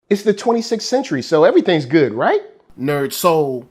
It's the 26th century, so everything's good, right? NERDSoul.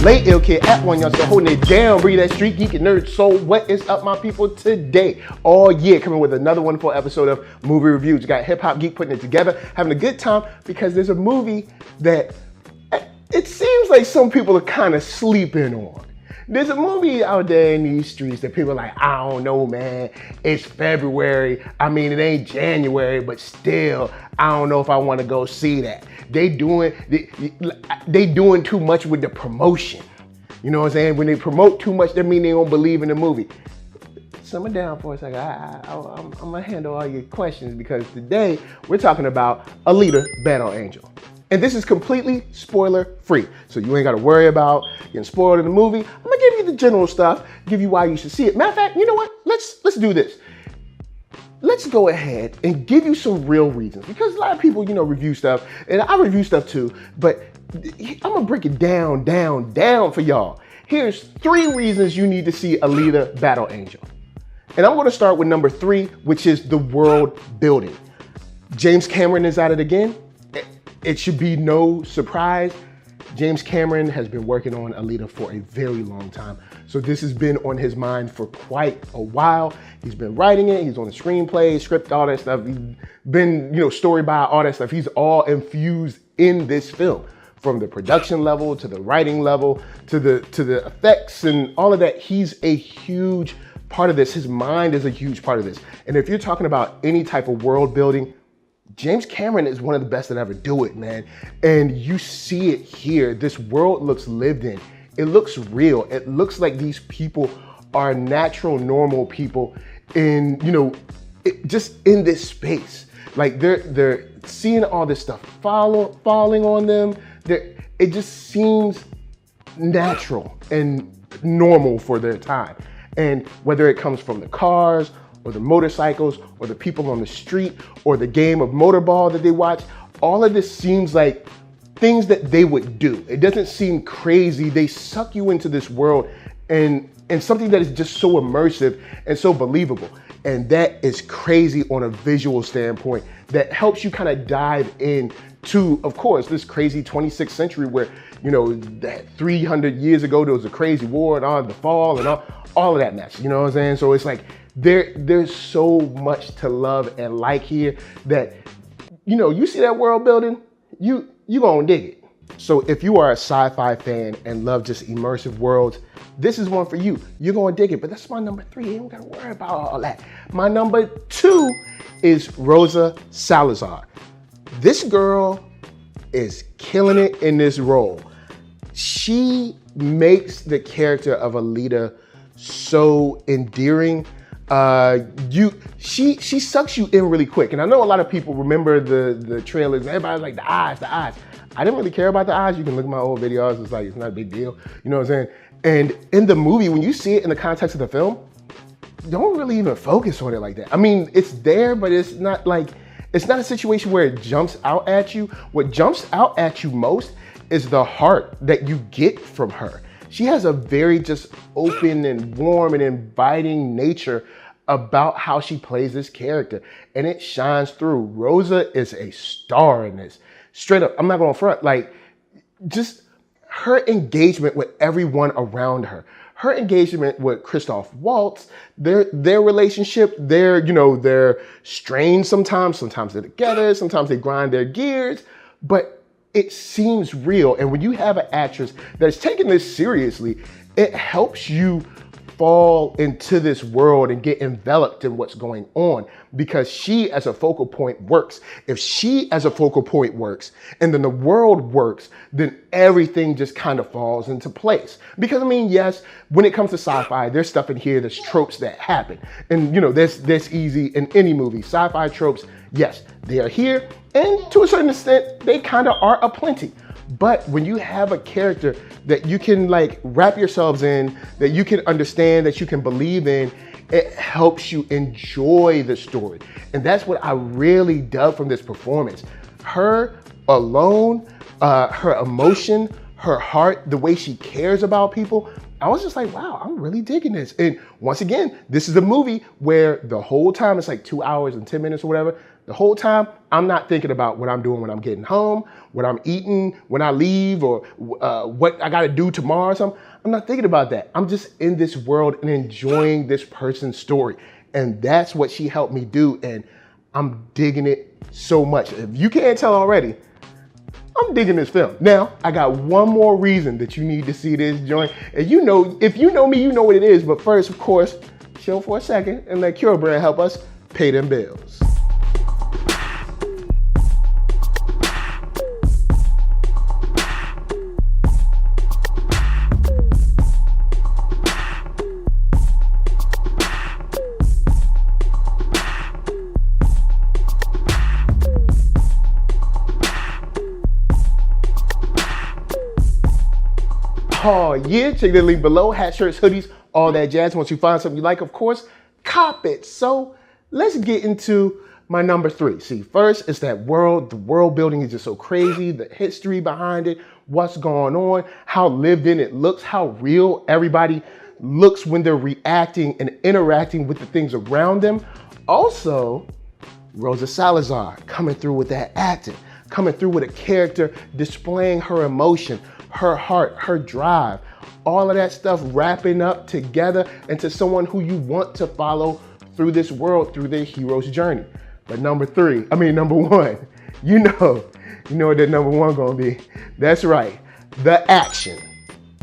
Late Ill Kid at OneYoungsta, holding it down, bringing that StreetGeek and NERDSoul. What is up, my people? Today, all year, coming with another wonderful episode of Movie Reviews. You got Hip Hop Geek putting it together, having a good time, because there's a movie that it seems like some people are kind of sleeping on. There's a movie out there in these streets that people are like, I don't know, man. It's February. I mean, it ain't January, but still, I don't know if I want to go see that. They doing too much with the promotion. You know what I'm saying? When they promote too much, that means they don't believe in the movie. Simmer down for a second. I'm gonna handle all your questions, because today we're talking about Alita Battle Angel. And this is completely spoiler free. So you ain't gotta worry about getting spoiled in the movie. I'm gonna give you the general stuff, give you why you should see it. Matter of fact, you know what? Let's do this. Let's go ahead and give you some real reasons, because a lot of people, review stuff, and I review stuff too, but I'm gonna break it down for y'all. Here's 3 reasons you need to see Alita Battle Angel. And I'm gonna start with number 3, which is the world building. James Cameron is at it again. It should be no surprise. James Cameron has been working on Alita for a very long time. So this has been on his mind for quite a while. He's been writing it, he's on the screenplay, script, all that stuff. He's been, story by all that stuff. He's all infused in this film, from the production level to the writing level to the effects and all of that. He's a huge part of this. His mind is a huge part of this. And if you're talking about any type of world building, James Cameron is one of the best that ever do it, man. And you see it here. This world looks lived in. It looks real. It looks like these people are natural, normal people in, just in this space. Like they're seeing all this stuff falling on them. It just seems natural and normal for their time. And whether it comes from the cars, or the motorcycles, or the people on the street, or the game of motorball that they watch, all of this seems like things that they would do. It doesn't seem crazy. They suck you into this world and something that is just so immersive and so believable. And that is crazy on a visual standpoint that helps you kind of dive in to, of course, this crazy 26th century where, that 300 years ago, there was a crazy war and all the fall and all of that mess, you know what I'm saying? So it's like, there's so much to love and like here that, you see that world building, you gonna dig it. So if you are a sci-fi fan and love just immersive worlds, this is one for you. You're gonna dig it, but that's my number 3. You don't gotta worry about all that. My number 2 is Rosa Salazar. This girl is killing it in this role. She makes the character of Alita so endearing. She sucks you in really quick. And I know a lot of people remember the trailers and everybody's like, the eyes. I didn't really care about the eyes. You can look at my old videos. It's like, it's not a big deal. You know what I'm saying? And in the movie, when you see it in the context of the film, don't really even focus on it like that. I mean, it's there, but it's not a situation where it jumps out at you. What jumps out at you most is the heart that you get from her. She has a very just open and warm and inviting nature about how she plays this character, and it shines through. Rosa is a star in this. Straight up, I'm not going to front. Just her engagement with everyone around her. Her engagement with Christoph, Waltz, their relationship, they're strained sometimes they're together, sometimes they grind their gears, but it seems real. And when you have an actress that's taking this seriously, it helps you fall into this world and get enveloped in what's going on, because she as a focal point works. If she as a focal point works and then the world works, then everything just kind of falls into place. Because I mean, yes, when it comes to sci-fi, there's stuff in here, there's tropes that happen. And that's easy in any movie. Sci-fi tropes, yes, they are here. And to a certain extent, they kind of are aplenty. But when you have a character that you can wrap yourselves in, that you can understand, that you can believe in, it helps you enjoy the story. And that's what I really dug from this performance. Her alone, her emotion, her heart, the way she cares about people. I was just like, wow, I'm really digging this. And once again, this is a movie where the whole time, it's like 2 hours and 10 minutes or whatever. The whole time, I'm not thinking about what I'm doing when I'm getting home, what I'm eating when I leave, or what I gotta do tomorrow or something. I'm not thinking about that. I'm just in this world and enjoying this person's story. And that's what she helped me do. And I'm digging it so much. If you can't tell already, I'm digging this film. Now, I got one more reason that you need to see this joint. And you know, if you know me, you know what it is. But first, of course, chill for a second and let Cure Brand help us pay them bills. Oh yeah, check the link below. Hat, shirts, hoodies, all that jazz. Once you find something you like, of course, cop it. So let's get into my number 3. See, first it's that world. The world building is just so crazy. The history behind it, what's going on, how lived in it looks, how real everybody looks when they're reacting and interacting with the things around them. Also, Rosa Salazar coming through with that acting, coming through with a character displaying her emotion, her heart, her drive, all of that stuff wrapping up together into someone who you want to follow through this world, through their hero's journey. But number 1, you know what that number 1 gonna be. That's right, the action.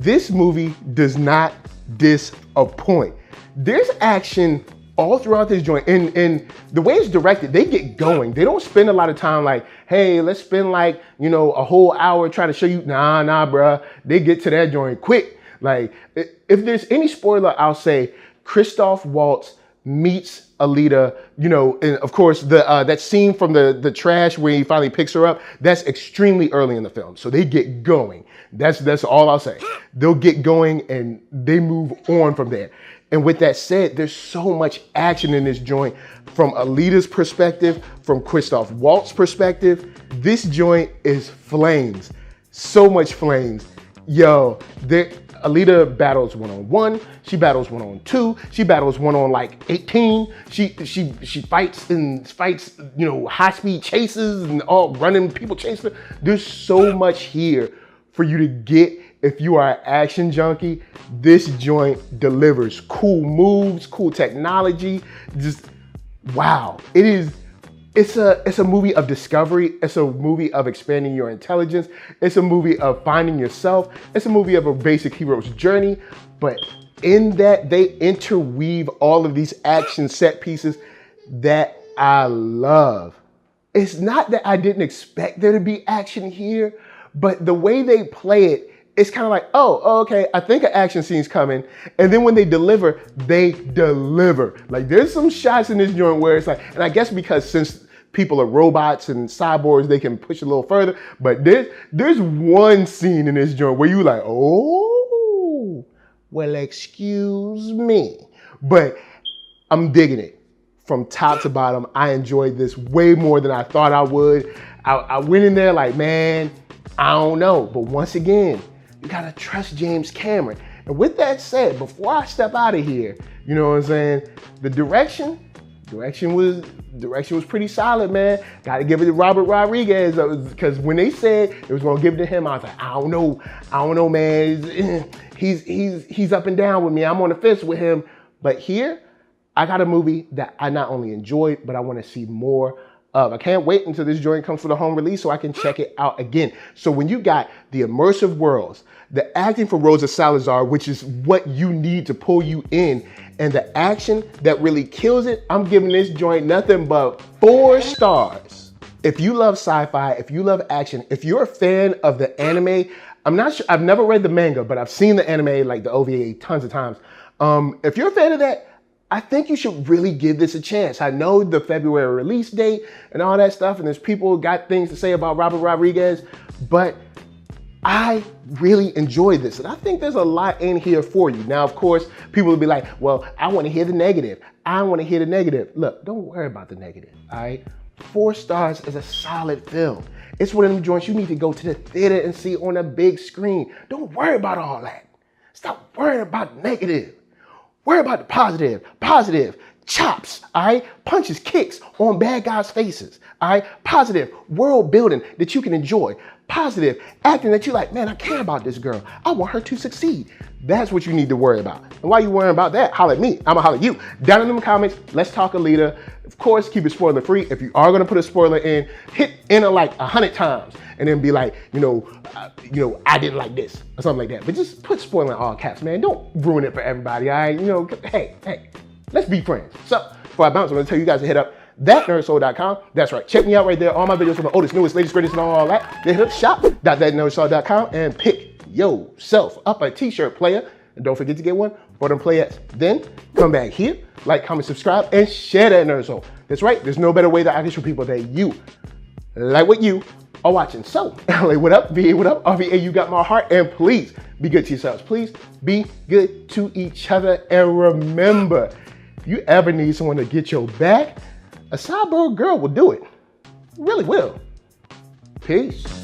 This movie does not disappoint. There's action all throughout this joint, and the way it's directed, they get going. They don't spend a lot of time like, hey, let's spend like, a whole hour trying to show you, nah, bruh. They get to that joint quick. Like, if there's any spoiler, I'll say Christoph Waltz meets Alita, and of course that scene from the trash where he finally picks her up, that's extremely early in the film. So they get going. That's all I'll say. They'll get going and they move on from there. And with that said, there's so much action in this joint from Alita's perspective, from Christoph Waltz's perspective. This joint is flames. So much flames. Yo, Alita battles 1-on-1. She battles 1-on-2. She battles 1-on like 18. She fights high speed chases and all running people chasing her. There's so much here for you to get. If you are an action junkie, this joint delivers cool moves, cool technology. Just wow. It's a movie of discovery. It's a movie of expanding your intelligence. It's a movie of finding yourself. It's a movie of a basic hero's journey. But in that, they interweave all of these action set pieces that I love. It's not that I didn't expect there to be action here, but the way they play it, it's kind of like, oh, okay, I think an action scene's coming. And then when they deliver, they deliver. Like, there's some shots in this joint where it's like, and I guess because since people are robots and cyborgs, they can push a little further. But there's one scene in this joint where you like, oh, well, excuse me. But I'm digging it from top to bottom. I enjoyed this way more than I thought I would. I went in there like, man, I don't know. But once again, you gotta trust James Cameron. And with that said, before I step out of here, you know what I'm saying? The direction was pretty solid, man. Gotta give it to Robert Rodriguez, because when they said it was gonna give it to him, I was like, I don't know, man. He's up and down with me. I'm on the fence with him. But here, I got a movie that I not only enjoyed, but I want to see more of. I can't wait until this joint comes for the home release so I can check it out again. So when you got the immersive worlds, the acting for Rosa Salazar, which is what you need to pull you in, and the action that really kills it, I'm giving this joint nothing but 4 stars. If you love sci-fi, if you love action, if you're a fan of the anime, I'm not sure, I've never read the manga, but I've seen the anime, like the OVA, tons of times. If you're a fan of that, I think you should really give this a chance. I know the February release date and all that stuff, and there's people got things to say about Robert Rodriguez, but I really enjoyed this, and I think there's a lot in here for you. Now, of course, people will be like, well, I want to hear the negative. I want to hear the negative. Look, don't worry about the negative, all right? 4 stars is a solid film. It's one of them joints you need to go to the theater and see on a big screen. Don't worry about all that. Stop worrying about negative. Worry about the positive. Positive. Chops, all right? Punches, kicks on bad guys' faces, all right? Positive world building that you can enjoy. Positive acting that you like, man, I care about this girl. I want her to succeed. That's what you need to worry about. And while you're worrying about that, holler at me. I'm gonna holler at you. Down in the comments, let's talk Alita. Of course, keep it spoiler free. If you are gonna put a spoiler in, hit enter like 100 times and then be like, I didn't like this or something like that. But just put spoiler in all caps, man. Don't ruin it for everybody, all right? Hey. Let's be friends. So, before I bounce, I'm gonna tell you guys to hit up ThatNERDSoul.com. That's right. Check me out right there. All my videos from the oldest, newest, latest, greatest, and all that. Then hit up shop.ThatNERDSoul.com and pick yourself up a t-shirt, player. And don't forget to get one for them players. Then come back here, like, comment, subscribe, and share that Nerd Soul. That's right. There's no better way to audition people than you. Like what you are watching. So, LA, what up? VA, what up? RVA, you got my heart. And please be good to yourselves. Please be good to each other. And remember, if you ever need someone to get your back, a cyborg girl will do it. Really will. Peace.